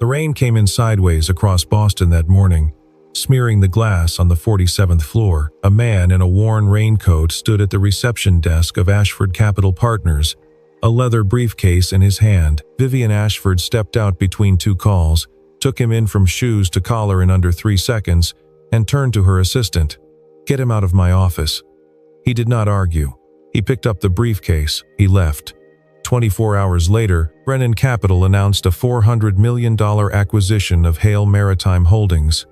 The rain came in sideways across Boston that morning, smearing the glass on the 47th floor. A man in a worn raincoat stood at the reception desk of Ashford Capital Partners, a leather briefcase in his hand. Vivian Ashford stepped out between two calls, took him in from shoes to collar in under 3 seconds, and turned to her assistant. "Get him out of my office." He did not argue. He picked up the briefcase. He left. 24 hours later, Brennan Capital announced a $400 million acquisition of Hale Maritime Holdings.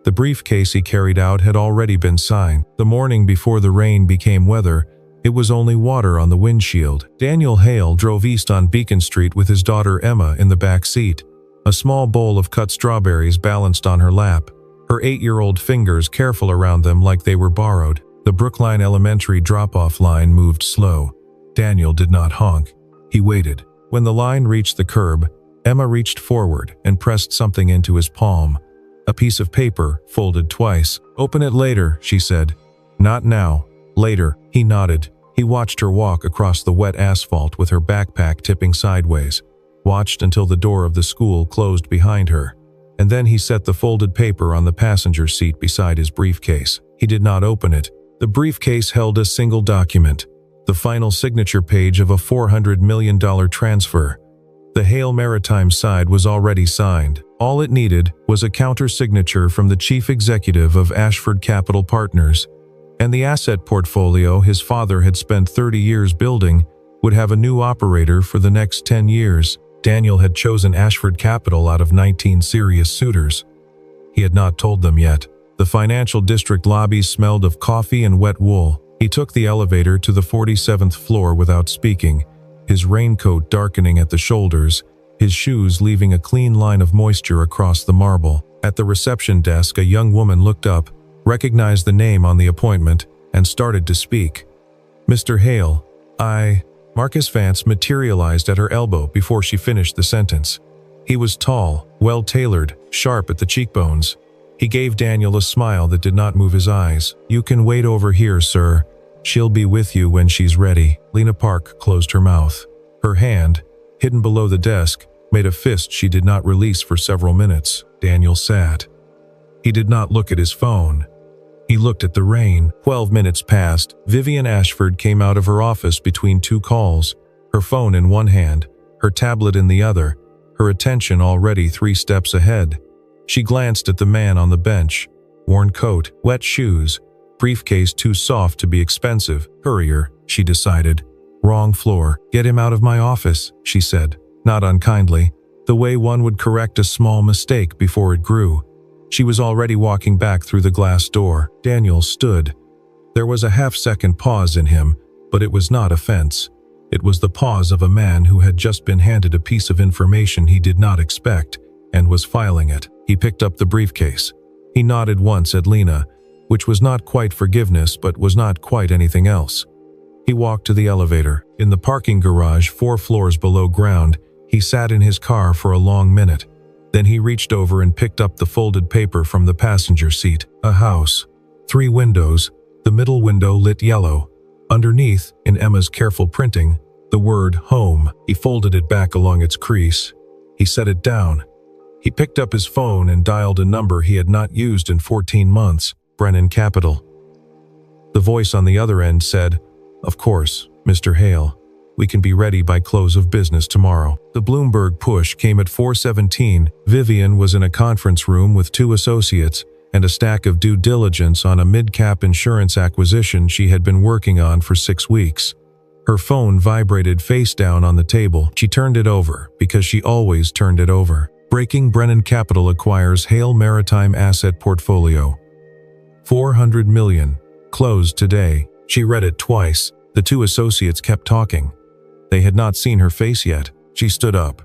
The briefcase he carried out had already been signed. The morning before the rain became weather, it was only water on the windshield. Daniel Hale drove east on Beacon Street with his daughter Emma in the back seat, a small bowl of cut strawberries balanced on her lap, her 8-year-old fingers careful around them like they were borrowed. The Brookline Elementary drop-off line moved slow. Daniel did not honk. He waited. When the line reached the curb, Emma reached forward and pressed something into his palm. A piece of paper, folded twice. "Open it later," she said. "Not now. Later." He nodded. He watched her walk across the wet asphalt with her backpack tipping sideways. Watched until the door of the school closed behind her. And then he set the folded paper on the passenger seat beside his briefcase. He did not open it. The briefcase held a single document, the final signature page of a $400 million transfer. The Hale Maritime side was already signed. All it needed was a counter-signature from the chief executive of Ashford Capital Partners. And the asset portfolio his father had spent 30 years building would have a new operator for the next 10 years. Daniel had chosen Ashford Capital out of 19 serious suitors. He had not told them yet. The financial district lobbies smelled of coffee and wet wool. He took the elevator to the 47th floor without speaking, his raincoat darkening at the shoulders, his shoes leaving a clean line of moisture across the marble. At the reception desk, a young woman looked up, recognized the name on the appointment, and started to speak. "Mr. Hale, Marcus Vance materialized at her elbow before she finished the sentence. He was tall, well-tailored, sharp at the cheekbones. He gave Daniel a smile that did not move his eyes. "You can wait over here, sir. She'll be with you when she's ready." Lena Park closed her mouth. Her hand, hidden below the desk, made a fist she did not release for several minutes. Daniel sat. He did not look at his phone. He looked at the rain. 12 minutes passed. Vivian Ashford came out of her office between two calls, her phone in one hand, her tablet in the other, her attention already 3 steps ahead. She glanced at the man on the bench. Worn coat, wet shoes, briefcase too soft to be expensive. Courier, she decided. Wrong floor. "Get him out of my office," she said, not unkindly, the way one would correct a small mistake before it grew. She was already walking back through the glass door. Daniel stood. There was a half-second pause in him, but it was not offense. It was the pause of a man who had just been handed a piece of information he did not expect, and was filing it. He picked up the briefcase. He nodded once at Lena, which was not quite forgiveness but was not quite anything else. He walked to the elevator. In the parking garage 4 floors below ground, he sat in his car for a long minute. Then he reached over and picked up the folded paper from the passenger seat. A house. 3 windows, the middle window lit yellow. Underneath, in Emma's careful printing, the word home. He folded it back along its crease. He set it down. He picked up his phone and dialed a number he had not used in 14 months, Brennan Capital. The voice on the other end said, "Of course, Mr. Hale. We can be ready by close of business tomorrow." The Bloomberg push came at 4:17. Vivian was in a conference room with 2 associates and a stack of due diligence on a mid-cap insurance acquisition she had been working on for 6 weeks. Her phone vibrated face down on the table. She turned it over, because she always turned it over. Breaking: Brennan Capital acquires Hale Maritime Asset Portfolio. $400 million. Closed today. She read it twice. The 2 associates kept talking. They had not seen her face yet. She stood up.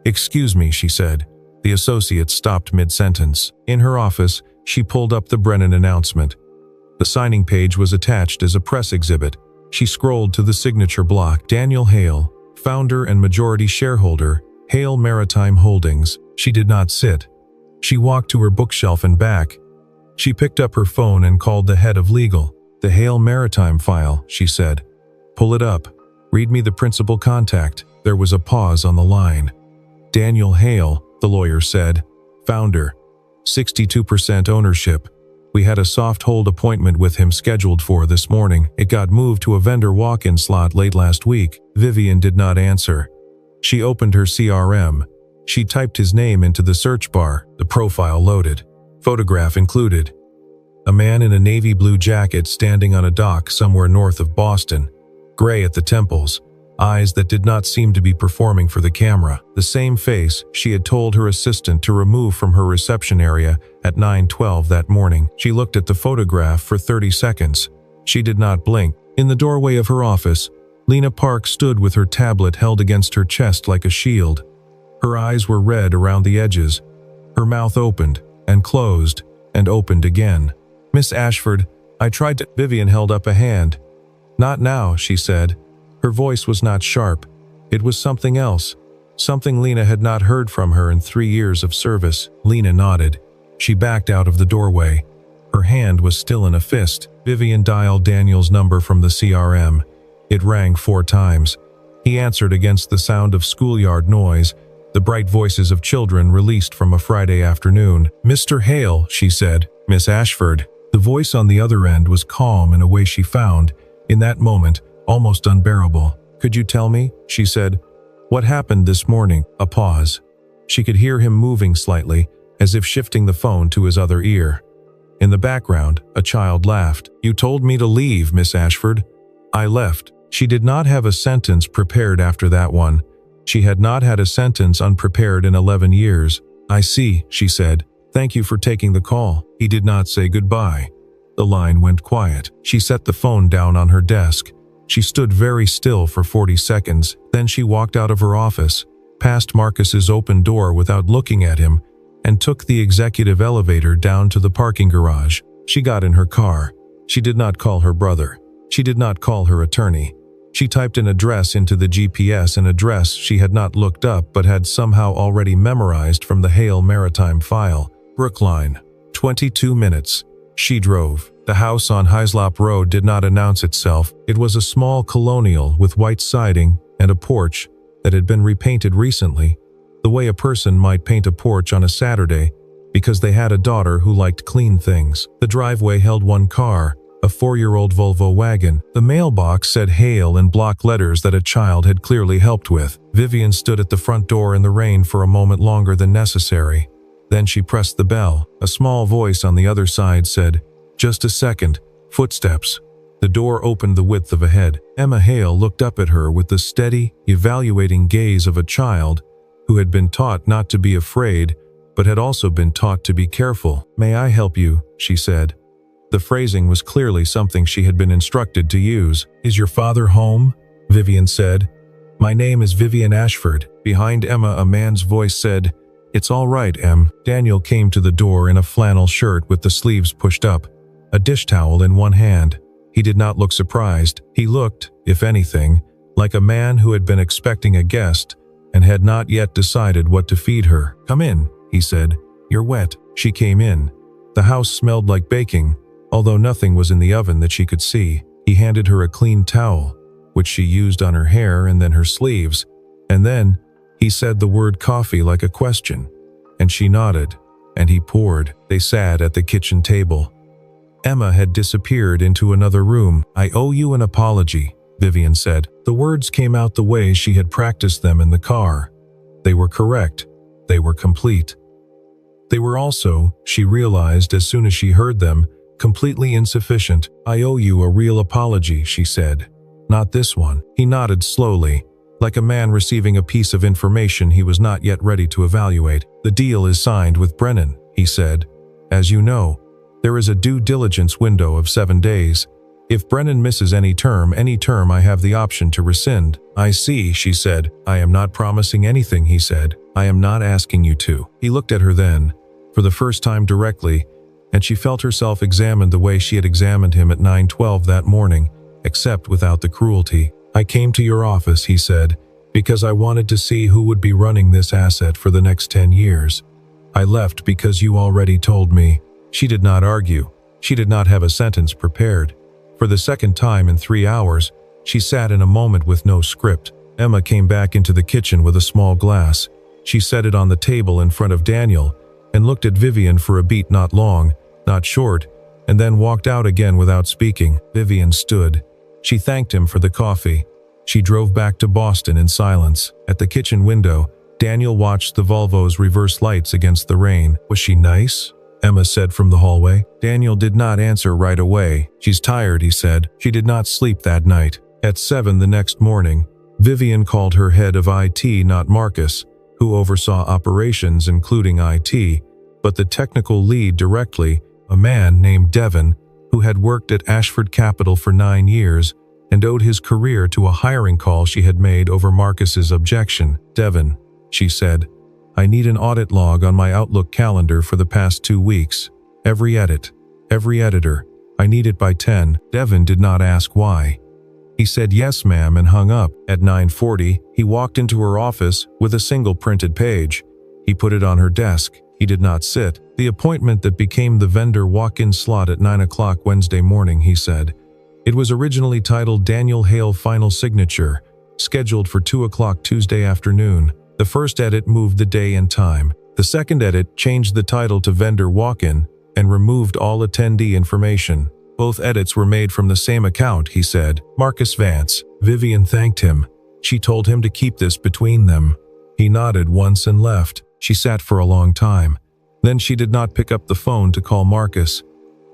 "Excuse me," she said. The associate stopped mid-sentence. In her office, she pulled up the Brennan announcement. The signing page was attached as a press exhibit. She scrolled to the signature block. Daniel Hale, founder and majority shareholder, Hale Maritime Holdings. She did not sit. She walked to her bookshelf and back. She picked up her phone and called the head of legal. "The Hale Maritime file," she said. "Pull it up. Read me the principal contact." There was a pause on the line. "Daniel Hale, the lawyer said. Founder. 62% ownership. We had a soft hold appointment with him scheduled for this morning. It got moved to a vendor walk-in slot late last week. Vivian did not answer. She opened her CRM. She typed his name into the search bar. The profile loaded. Photograph included. A man in a navy blue jacket standing on a dock somewhere north of Boston. Gray at the temples. Eyes that did not seem to be performing for the camera. The same face she had told her assistant to remove from her reception area at 9:12 that morning. She looked at the photograph for 30 seconds. She did not blink. In the doorway of her office, Lena Park stood with her tablet held against her chest like a shield. Her eyes were red around the edges. Her mouth opened and closed and opened again. Miss Ashford, I tried to… Vivian held up a hand. Not now, she said. Her voice was not sharp. It was something else. Something Lena had not heard from her in 3 years of service. Lena nodded. She backed out of the doorway. Her hand was still in a fist. Vivian dialed Daniel's number from the CRM. It rang 4 times. He answered against the sound of schoolyard noise, the bright voices of children released from a Friday afternoon. Mr. Hale, she said. Miss Ashford. The voice on the other end was calm in a way she found, in that moment, almost unbearable. Could you tell me, she said, what happened this morning? A pause. She could hear him moving slightly, as if shifting the phone to his other ear. In the background, a child laughed. You told me to leave, Miss Ashford. I left. She did not have a sentence prepared after that one. She had not had a sentence unprepared in 11 years. I see, she said. Thank you for taking the call. He did not say goodbye. The line went quiet. She set the phone down on her desk. She stood very still for 40 seconds. Then she walked out of her office, past Marcus's open door without looking at him, and took the executive elevator down to the parking garage. She got in her car. She did not call her brother. She did not call her attorney. She typed an address into the GPS, an address she had not looked up but had somehow already memorized from the Hale Maritime file. Brookline. 22 minutes. She drove. The house on Hyslop Road did not announce itself. It was a small colonial with white siding and a porch that had been repainted recently, the way a person might paint a porch on a Saturday because they had a daughter who liked clean things. The driveway held one car, a 4-year-old Volvo wagon. The mailbox said Hale in block letters that a child had clearly helped with. Vivian stood at the front door in the rain for a moment longer than necessary. Then she pressed the bell. A small voice on the other side said, just a second. Footsteps. The door opened the width of a head. Emma Hale looked up at her with the steady, evaluating gaze of a child who had been taught not to be afraid, but had also been taught to be careful. May I help you? She said. The phrasing was clearly something she had been instructed to use. Is your father home? Vivian said. My name is Vivian Ashford. Behind Emma, a man's voice said, It's all right, Em. Daniel came to the door in a flannel shirt with the sleeves pushed up, a dish towel in one hand. He did not look surprised. He looked, if anything, like a man who had been expecting a guest and had not yet decided what to feed her. Come in, he said. You're wet. She came in. The house smelled like baking, although nothing was in the oven that she could see. He handed her a clean towel, which she used on her hair and then her sleeves, and then he said the word coffee like a question, and she nodded, and he poured. They sat at the kitchen table. Emma had disappeared into another room. I owe you an apology, Vivian said. The words came out the way she had practiced them in the car. They were correct. They were complete. They were also, she realized as soon as she heard them, completely insufficient. I owe you a real apology, she said. Not this one. He nodded slowly, like a man receiving a piece of information he was not yet ready to evaluate. The deal is signed with Brennan, he said. As you know, there is a due diligence window of 7 days. If Brennan misses any term I have the option to rescind. I see, she said. I am not promising anything, he said. I am not asking you to. He looked at her then, for the first time directly, and she felt herself examined the way she had examined him at 9:12 that morning, except without the cruelty. I came to your office, he said, because I wanted to see who would be running this asset for the next 10 years. I left because you already told me. She did not argue. She did not have a sentence prepared. For the second time in 3 hours, she sat in a moment with no script. Emma came back into the kitchen with a small glass. She set it on the table in front of Daniel and looked at Vivian for a beat, not long, not short, and then walked out again without speaking. Vivian stood. She thanked him for the coffee. She drove back to Boston in silence. At the kitchen window, Daniel watched the Volvo's reverse lights against the rain. "Was she nice?" Emma said from the hallway. Daniel did not answer right away. "She's tired," he said. She did not sleep that night. At 7 the next morning, Vivian called her head of IT, not Marcus, who oversaw operations including IT, but the technical lead directly, a man named Devon, who had worked at Ashford Capital for 9 years and owed his career to a hiring call she had made over Marcus's objection. "Devon," she said, "I need an audit log on my Outlook calendar for the past 2 weeks. Every edit, every editor. I need it by 10. Devon did not ask why. He said yes ma'am and hung up. At 9:40, he walked into her office with a single printed page. He put it on her desk. He did not sit. The appointment that became the vendor walk-in slot at 9 o'clock Wednesday morning, he said. It was originally titled Daniel Hale Final Signature, scheduled for 2 o'clock Tuesday afternoon. The first edit moved the day and time. The second edit changed the title to Vendor Walk-in and removed all attendee information. Both edits were made from the same account, he said. Marcus Vance. Vivian thanked him. She told him to keep this between them. He nodded once and left. She sat for a long time. Then she did not pick up the phone to call Marcus.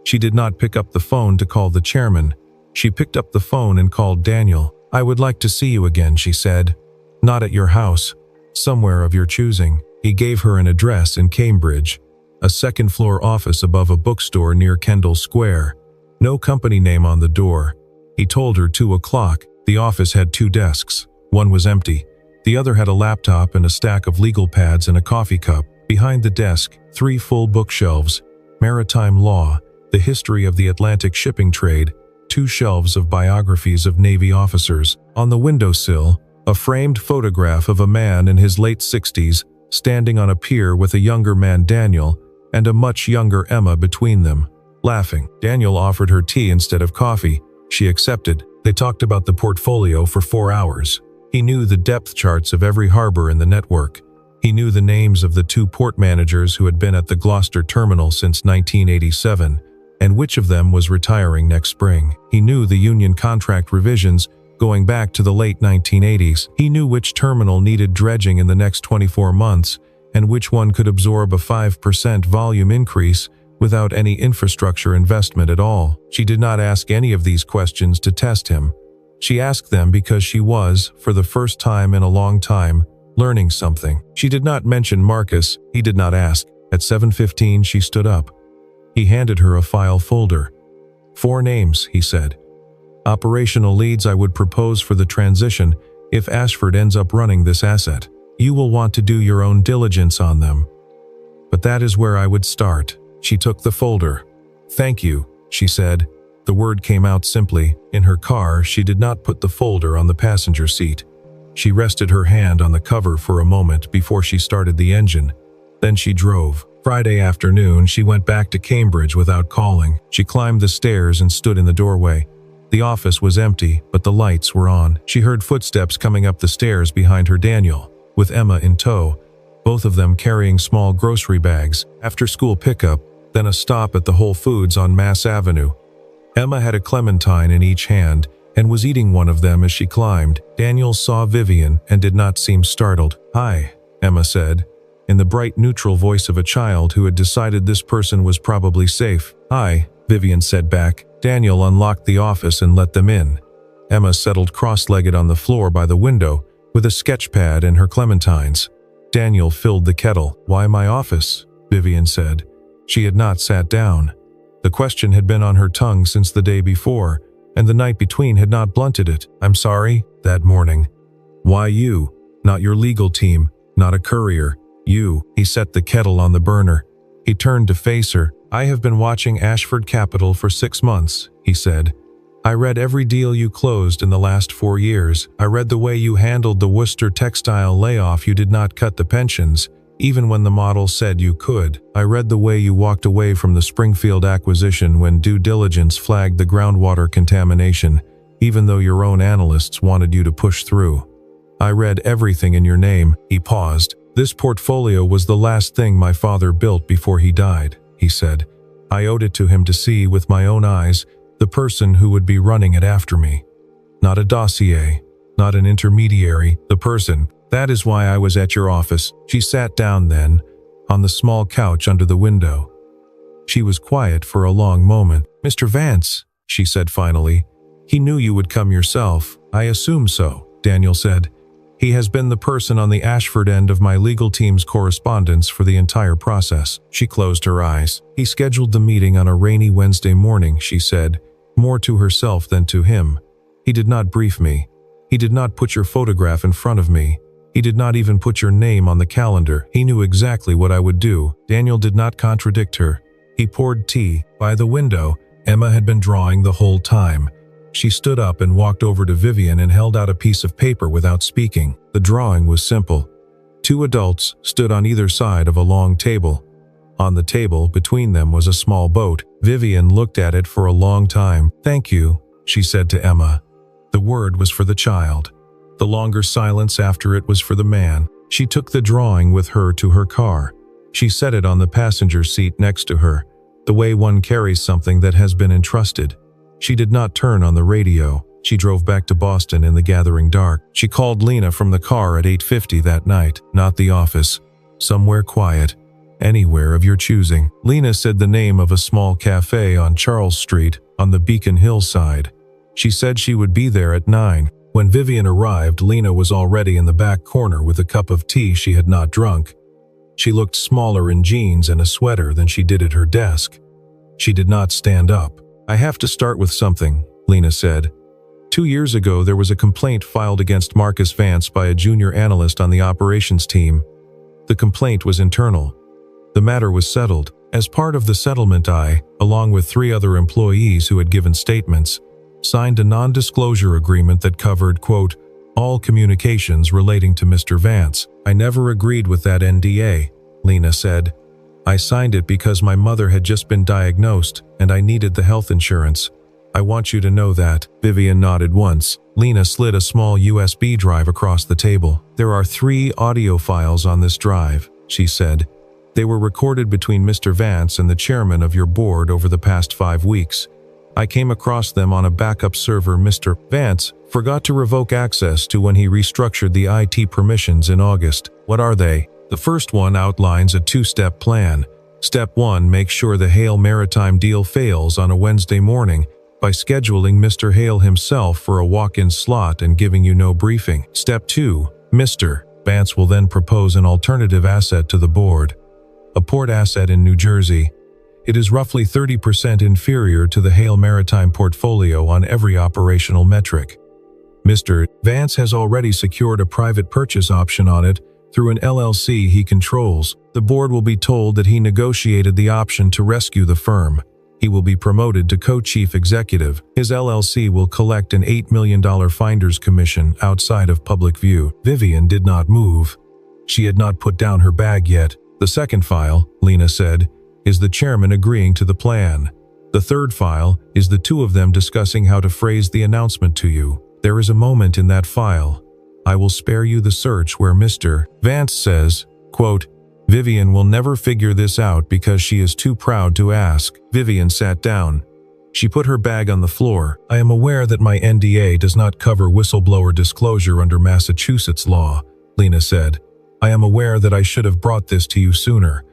She did not pick up the phone to call the chairman. She picked up the phone and called Daniel. "I would like to see you again," she said. "Not at your house. Somewhere of your choosing." He gave her an address in Cambridge, a second-floor office above a bookstore near Kendall Square. No company name on the door. He told her 2 o'clock. The office had 2 desks. One was empty. The other had a laptop and a stack of legal pads and a coffee cup. Behind the desk, 3 full bookshelves, maritime law, the history of the Atlantic shipping trade, 2 shelves of biographies of Navy officers. On the windowsill, a framed photograph of a man in his late 60s standing on a pier with a younger man, Daniel, and a much younger Emma between them, laughing. Daniel offered her tea instead of coffee. She accepted. They talked about the portfolio for 4 hours. He knew the depth charts of every harbor in the network. He knew the names of the 2 port managers who had been at the Gloucester terminal since 1987, and which of them was retiring next spring. He knew the union contract revisions going back to the late 1980s. He knew which terminal needed dredging in the next 24 months, and which one could absorb a 5% volume increase without any infrastructure investment at all. She did not ask any of these questions to test him. She asked them because she was, for the first time in a long time, learning something. She did not mention Marcus. He did not ask. At 7:15 she stood up. He handed her a file folder. 4 names, he said. Operational leads I would propose for the transition if Ashford ends up running this asset. You will want to do your own diligence on them. But that is where I would start. She took the folder. "Thank you," she said. The word came out simply. In her car, she did not put the folder on the passenger seat. She rested her hand on the cover for a moment before she started the engine. Then she drove. Friday afternoon, she went back to Cambridge without calling. She climbed the stairs and stood in the doorway. The office was empty, but the lights were on. She heard footsteps coming up the stairs behind her, Daniel, with Emma in tow, both of them carrying small grocery bags. After school pickup, then a stop at the Whole Foods on Mass Avenue. Emma had a clementine in each hand and was eating one of them as she climbed. Daniel saw Vivian and did not seem startled. "Hi," Emma said, in the bright neutral voice of a child who had decided this person was probably safe. "Hi," Vivian said back. Daniel unlocked the office and let them in. Emma settled cross-legged on the floor by the window with a sketch pad and her clementines. Daniel filled the kettle. "Why my office?" Vivian said. She had not sat down. The question had been on her tongue since the day before, and the night between had not blunted it. "I'm sorry," that morning. "Why you? Not your legal team, not a courier. You." He set the kettle on the burner. He turned to face her. "I have been watching Ashford Capital for 6 months," he said. "I read every deal you closed in the last 4 years. I read the way you handled the Worcester textile layoff. You did not cut the pensions, even when the model said you could. I read the way you walked away from the Springfield acquisition when due diligence flagged the groundwater contamination, even though your own analysts wanted you to push through. I read everything in your name." He paused. "This portfolio was the last thing my father built before he died," he said. "I owed it to him to see with my own eyes the person who would be running it after me. Not a dossier, not an intermediary, the person. That is why I was at your office." She sat down then, on the small couch under the window. She was quiet for a long moment. "Mr. Vance," she said finally, "he knew you would come yourself." "I assume so," Daniel said. "He has been the person on the Ashford end of my legal team's correspondence for the entire process." She closed her eyes. "He scheduled the meeting on a rainy Wednesday morning," she said, more to herself than to him. "He did not brief me. He did not put your photograph in front of me. He did not even put your name on the calendar. He knew exactly what I would do." Daniel did not contradict her. He poured tea. By the window, Emma had been drawing the whole time. She stood up and walked over to Vivian and held out a piece of paper without speaking. The drawing was simple. 2 adults stood on either side of a long table. On the table, between them, was a small boat. Vivian looked at it for a long time. "Thank you," she said to Emma. The word was for the child. The longer silence after it was for the man. She took the drawing with her to her car. She set it on the passenger seat next to her, the way one carries something that has been entrusted. She did not turn on the radio. She drove back to Boston in the gathering dark. She called Lena from the car at 8:50 that night, not the office. Somewhere quiet. Anywhere of your choosing. Lena said the name of a small cafe on Charles Street, on the Beacon Hill side. She said she would be there at 9. When Vivian arrived, Lena was already in the back corner with a cup of tea she had not drunk. She looked smaller in jeans and a sweater than she did at her desk. She did not stand up. "I have to start with something," Lena said. 2 years ago, there was a complaint filed against Marcus Vance by a junior analyst on the operations team. The complaint was internal. The matter was settled. As part of the settlement, I, along with 3 other employees who had given statements, signed a non-disclosure agreement that covered, quote, "all communications relating to Mr. Vance." "I never agreed with that NDA," Lena said. "I signed it because my mother had just been diagnosed and I needed the health insurance. I want you to know that." Vivian nodded once. Lena slid a small USB drive across the table. "There are 3 audio files on this drive," she said. "They were recorded between Mr. Vance and the chairman of your board over the past 5 weeks. I came across them on a backup server Mr. Vance forgot to revoke access to when he restructured the IT permissions in August." "What are they?" "The first one outlines a 2-step plan. Step 1, make sure the Hale Maritime deal fails on a Wednesday morning by scheduling Mr. Hale himself for a walk-in slot and giving you no briefing. Step 2, Mr. Vance will then propose an alternative asset to the board. A port asset in New Jersey. It is roughly 30% inferior to the Hale Maritime portfolio on every operational metric. Mr. Vance has already secured a private purchase option on it through an LLC he controls. The board will be told that he negotiated the option to rescue the firm. He will be promoted to co-chief executive. His LLC will collect an $8 million finder's commission outside of public view." Vivian did not move. She had not put down her bag yet. "The second file," Lena said, "is the chairman agreeing to the plan. The third file is the 2 of them discussing how to phrase the announcement to you. There is a moment in that file. I will spare you the search where Mr. Vance says, quote, Vivian will never figure this out because she is too proud to ask." Vivian sat down. She put her bag on the floor. "I am aware that my NDA does not cover whistleblower disclosure under Massachusetts law," Lena said. "I am aware that I should have brought this to you sooner.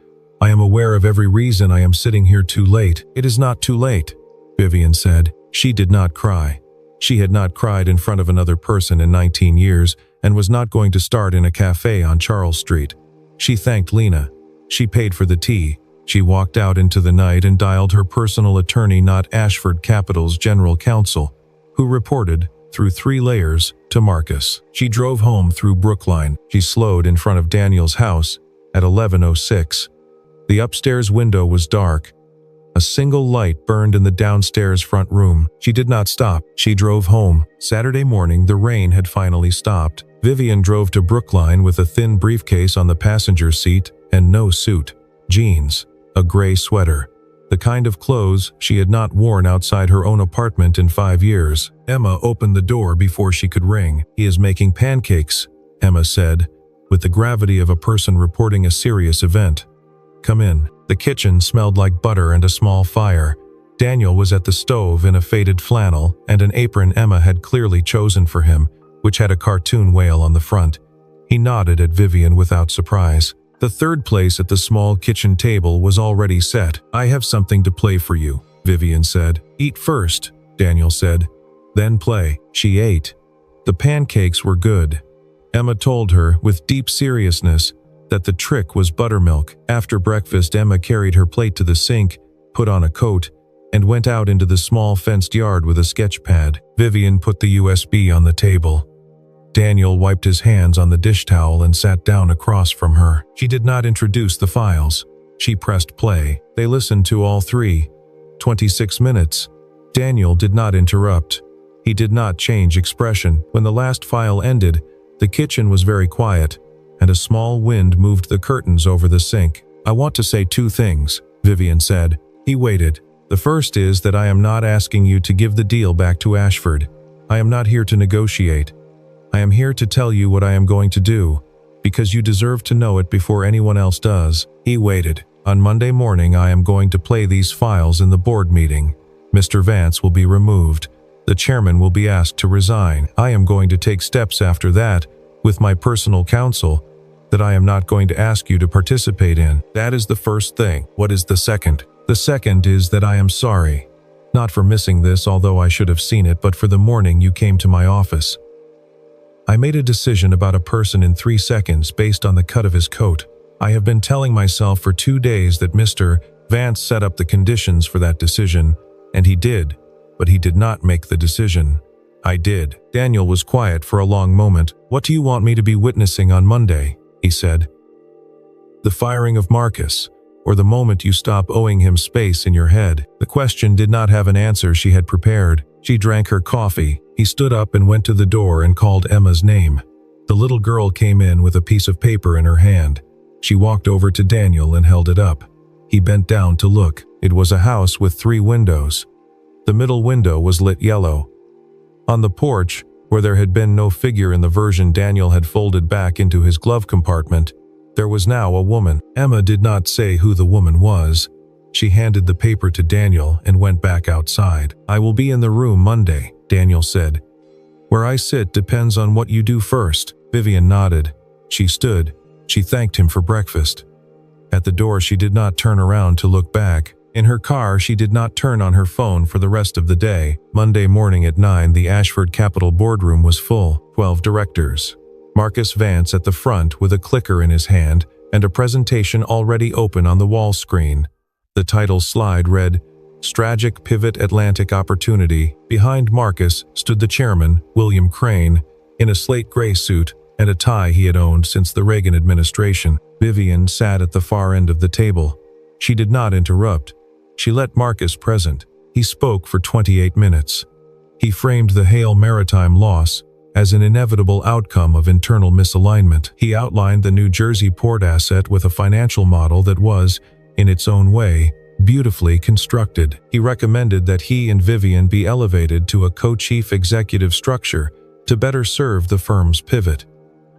I am aware of every reason I am sitting here too late." "It is not too late," Vivian said. She did not cry. She had not cried in front of another person in 19 years and was not going to start in a cafe on Charles Street. She thanked Lena. She paid for the tea. She walked out into the night and dialed her personal attorney, not Ashford Capital's general counsel, who reported, through 3 layers, to Marcus. She drove home through Brookline. She slowed in front of Daniel's house at 11:06. The upstairs window was dark. A single light burned in the downstairs front room. She did not stop. She drove home. Saturday morning, the rain had finally stopped. Vivian drove to Brookline with a thin briefcase on the passenger seat and no suit. Jeans, a gray sweater. The kind of clothes she had not worn outside her own apartment in 5 years. Emma opened the door before she could ring. "He is making pancakes," Emma said, with the gravity of a person reporting a serious event. "Come in." The kitchen smelled like butter and a small fire. Daniel was at the stove in a faded flannel and an apron Emma had clearly chosen for him, which had a cartoon whale on the front. He nodded at Vivian without surprise. The third place at the small kitchen table was already set. "I have something to play for you," Vivian said. "Eat first," Daniel said. "Then play." She ate. The pancakes were good. Emma told her, with deep seriousness, that the trick was buttermilk. After breakfast, Emma carried her plate to the sink, put on a coat, and went out into the small fenced yard with a sketch pad. Vivian put the USB on the table. Daniel wiped his hands on the dish towel and sat down across from her. She did not introduce the files. She pressed play. They listened to all three. 26 minutes. Daniel did not interrupt. He did not change expression. When the last file ended, the kitchen was very quiet, and a small wind moved the curtains over the sink. "I want to say two things," Vivian said. He waited. "The first is that I am not asking you to give the deal back to Ashford. I am not here to negotiate. I am here to tell you what I am going to do, because you deserve to know it before anyone else does." He waited. "On Monday morning I am going to play these files in the board meeting. Mr. Vance will be removed. The chairman will be asked to resign. I am going to take steps after that, with my personal counsel, that I am not going to ask you to participate in. That is the first thing. What is the second? The second is that I am sorry. Not for missing this, although I should have seen it, but for the morning you came to my office. I made a decision about a person in 3 seconds based on the cut of his coat. I have been telling myself for 2 days that Mr. Vance set up the conditions for that decision, and he did, but he did not make the decision. I did." Daniel was quiet for a long moment. "What do you want me to be witnessing on Monday?" he said. "The firing of Marcus, or the moment you stop owing him space in your head." The question did not have an answer she had prepared. She drank her coffee. He stood up and went to the door and called Emma's name. The little girl came in with a piece of paper in her hand. She walked over to Daniel and held it up. He bent down to look. It was a house with 3 windows. The middle window was lit yellow. On the porch, where there had been no figure in the version Daniel had folded back into his glove compartment, there was now a woman. Emma did not say who the woman was. She handed the paper to Daniel and went back outside. "I will be in the room Monday," Daniel said. "Where I sit depends on what you do first." Vivian nodded. She stood. She thanked him for breakfast. At the door she did not turn around to look back. In her car she did not turn on her phone for the rest of the day. Monday morning at 9 the Ashford Capital boardroom was full. 12 directors. Marcus Vance at the front with a clicker in his hand and a presentation already open on the wall screen. The title slide read, "Strategic Pivot Atlantic Opportunity." Behind Marcus stood the chairman, William Crane, in a slate gray suit and a tie he had owned since the Reagan administration. Vivian sat at the far end of the table. She did not interrupt. She let Marcus present. He spoke for 28 minutes. He framed the Hale maritime loss as an inevitable outcome of internal misalignment. He outlined the New Jersey port asset with a financial model that was, in its own way, beautifully constructed. He recommended that he and Vivian be elevated to a co-chief executive structure to better serve the firm's pivot.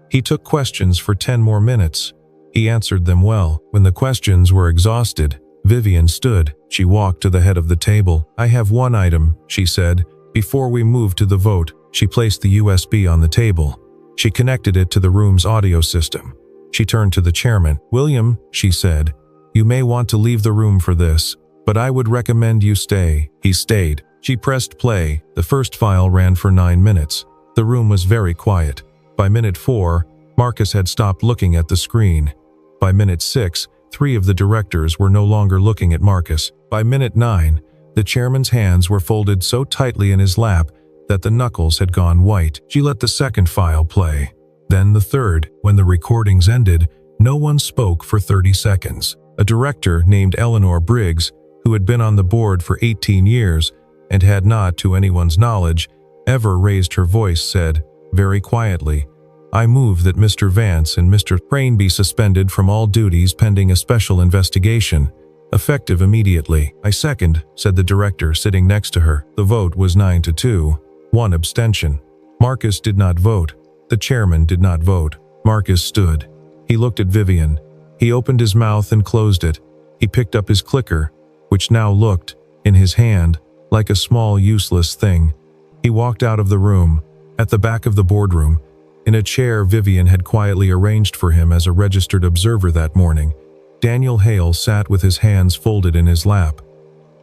He took questions for 10 more minutes. He answered them well. When the questions were exhausted, Vivian stood. She walked to the head of the table. "I have one item," she said, "before we move to the vote." She placed the USB on the table. She connected it to the room's audio system. She turned to the chairman. "William," she said, "you may want to leave the room for this, but I would recommend you stay." He stayed. She pressed play. The first file ran for 9 minutes. The room was very quiet. By minute 4, Marcus had stopped looking at the screen. By minute 6, 3 of the directors were no longer looking at Marcus. By minute 9, the chairman's hands were folded so tightly in his lap that the knuckles had gone white. She let the second file play. Then the third. When the recordings ended, no one spoke for 30 seconds. A director named Eleanor Briggs, who had been on the board for 18 years and had not, to anyone's knowledge, ever raised her voice, said, very quietly, "I move that Mr. Vance and Mr. Crane be suspended from all duties pending a special investigation, effective immediately." "I second," said the director sitting next to her. The vote was 9-2, 1 abstention. Marcus did not vote. The chairman did not vote. Marcus stood. He looked at Vivian. He opened his mouth and closed it. He picked up his clicker, which now looked, in his hand, like a small useless thing. He walked out of the room. At the back of the boardroom, in a chair Vivian had quietly arranged for him as a registered observer that morning, Daniel Hale sat with his hands folded in his lap.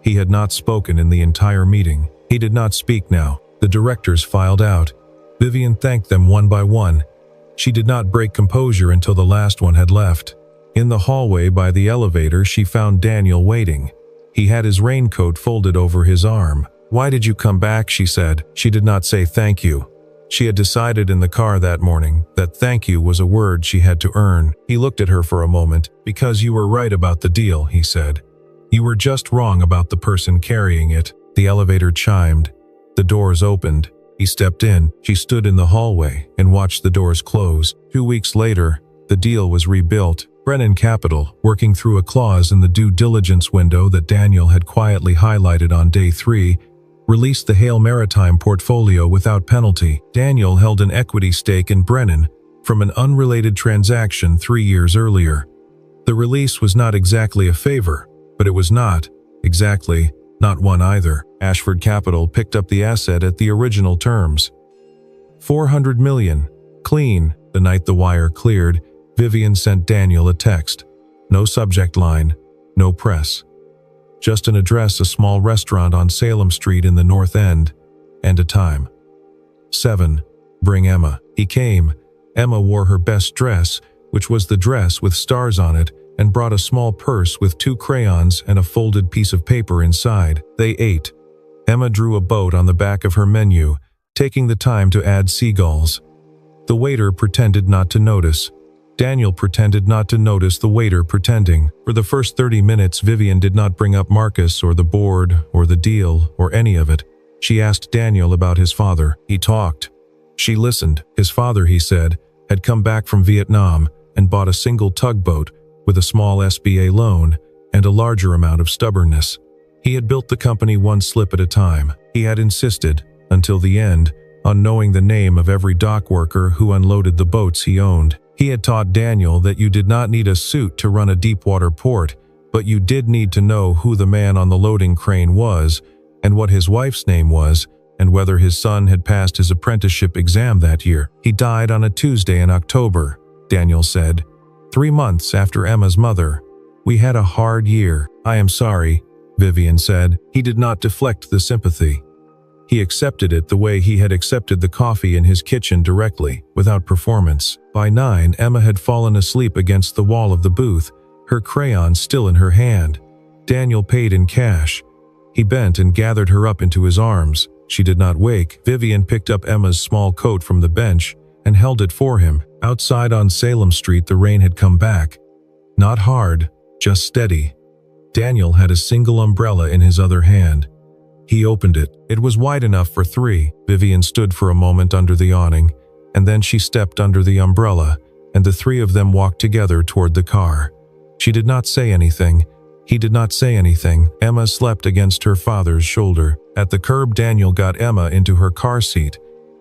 He had not spoken in the entire meeting. He did not speak now. The directors filed out. Vivian thanked them one by one. She did not break composure until the last one had left. In the hallway by the elevator, she found Daniel waiting. He had his raincoat folded over his arm. "Why did you come back?" she said. She did not say thank you. She had decided in the car that morning that thank you was a word she had to earn. He looked at her for a moment. "Because you were right about the deal," he said. "You were just wrong about the person carrying it." The elevator chimed. The doors opened. He stepped in. She stood in the hallway and watched the doors close. 2 weeks later, the deal was rebuilt. Brennan Capital, working through a clause in the due diligence window that Daniel had quietly highlighted on day 3, released the Hale Maritime portfolio without penalty. Daniel held an equity stake in Brennan from an unrelated transaction 3 years earlier. The release was not exactly a favor, but it was not one either. Ashford Capital picked up the asset at the original terms. $400 million. Clean. The night the wire cleared, Vivian sent Daniel a text. No subject line, no press. Just an address, a small restaurant on Salem Street in the North End, and a time. 7. Bring Emma. He came. Emma wore her best dress, which was the dress with stars on it, and brought a small purse with 2 crayons and a folded piece of paper inside. They ate. Emma drew a boat on the back of her menu, taking the time to add seagulls. The waiter pretended not to notice. Daniel pretended not to notice the waiter pretending. For the first 30 minutes, Vivian did not bring up Marcus or the board or the deal or any of it. She asked Daniel about his father. He talked. She listened. His father, he said, had come back from Vietnam and bought a single tugboat with a small SBA loan and a larger amount of stubbornness. He had built the company one slip at a time. He had insisted, until the end, on knowing the name of every dock worker who unloaded the boats he owned. He had taught Daniel that you did not need a suit to run a deepwater port, but you did need to know who the man on the loading crane was, and what his wife's name was, and whether his son had passed his apprenticeship exam that year. He died on a Tuesday in October, Daniel said, 3 months after Emma's mother. We had a hard year. I am sorry, Vivian said. He did not deflect the sympathy. He accepted it the way he had accepted the coffee in his kitchen directly, without performance. By 9, Emma had fallen asleep against the wall of the booth, her crayon still in her hand. Daniel paid in cash. He bent and gathered her up into his arms. She did not wake. Vivian picked up Emma's small coat from the bench and held it for him. Outside on Salem Street, the rain had come back. Not hard, just steady. Daniel had a single umbrella in his other hand. He opened it. It was wide enough for 3. Vivian stood for a moment under the awning, and then she stepped under the umbrella, and the 3 of them walked together toward the car. She did not say anything. He did not say anything. Emma slept against her father's shoulder. At the curb, Daniel got Emma into her car seat.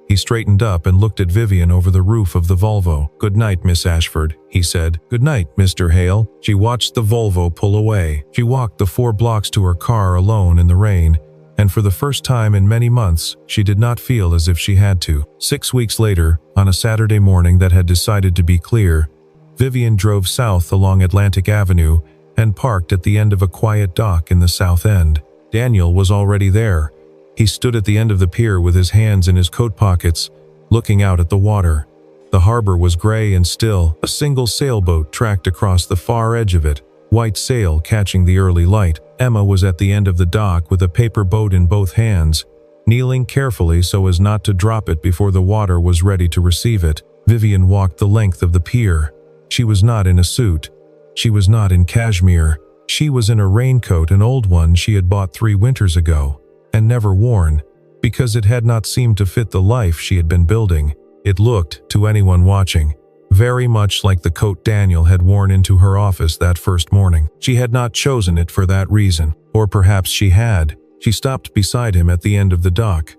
He straightened up and looked at Vivian over the roof of the Volvo. "Good night, Miss Ashford," he said. "Good night, Mr. Hale." She watched the Volvo pull away. She walked the 4 blocks to her car alone in the rain, and for the first time in many months, she did not feel as if she had to. 6 weeks later, on a Saturday morning that had decided to be clear, Vivian drove south along Atlantic Avenue and parked at the end of a quiet dock in the South End. Daniel was already there. He stood at the end of the pier with his hands in his coat pockets, looking out at the water. The harbor was gray and still. A single sailboat tracked across the far edge of it, white sail catching the early light. Emma was at the end of the dock with a paper boat in both hands, kneeling carefully so as not to drop it before the water was ready to receive it. Vivian walked the length of the pier. She was not in a suit. She was not in cashmere. She was in a raincoat, an old one she had bought 3 winters ago, and never worn, because it had not seemed to fit the life she had been building. It looked, to anyone watching, very much like the coat Daniel had worn into her office that first morning. She had not chosen it for that reason, or perhaps she had. She stopped beside him at the end of the dock.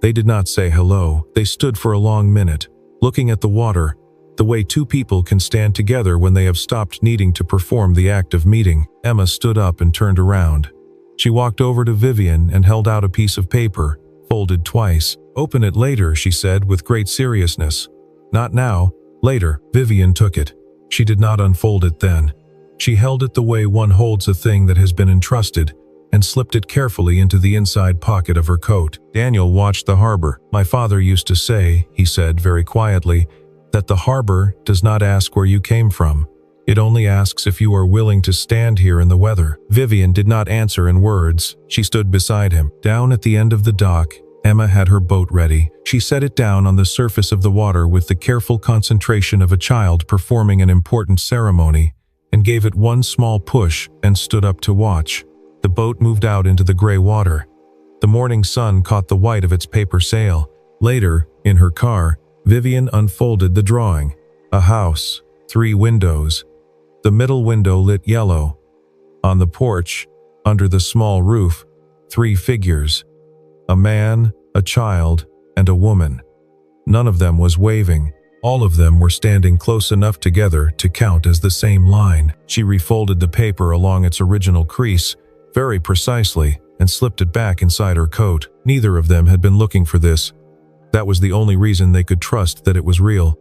They did not say hello. They stood for a long minute, looking at the water, The way two people can stand together when they have stopped needing to perform the act of meeting. Emma stood up and turned around. She walked over to Vivian and held out a piece of paper, folded twice. "Open it later," she said with great seriousness. "Not now, later." Vivian took it. She did not unfold it then. She held it the way one holds a thing that has been entrusted, and slipped it carefully into the inside pocket of her coat. Daniel watched the harbor. "My father used to say," he said very quietly, "that the harbor does not ask where you came from. It only asks if you are willing to stand here in the weather." Vivian did not answer in words. She stood beside him. Down at the end of the dock, Emma had her boat ready. She set it down on the surface of the water with the careful concentration of a child performing an important ceremony, and gave it one small push and stood up to watch. The boat moved out into the gray water. The morning sun caught the white of its paper sail. Later, in her car, Vivian unfolded the drawing. A house, 3 windows. The middle window lit yellow. On the porch, under the small roof, 3 figures. A man, a child, and a woman. None of them was waving. All of them were standing close enough together to count as the same line. She refolded the paper along its original crease, very precisely, and slipped it back inside her coat. Neither of them had been looking for this. That was the only reason they could trust that it was real.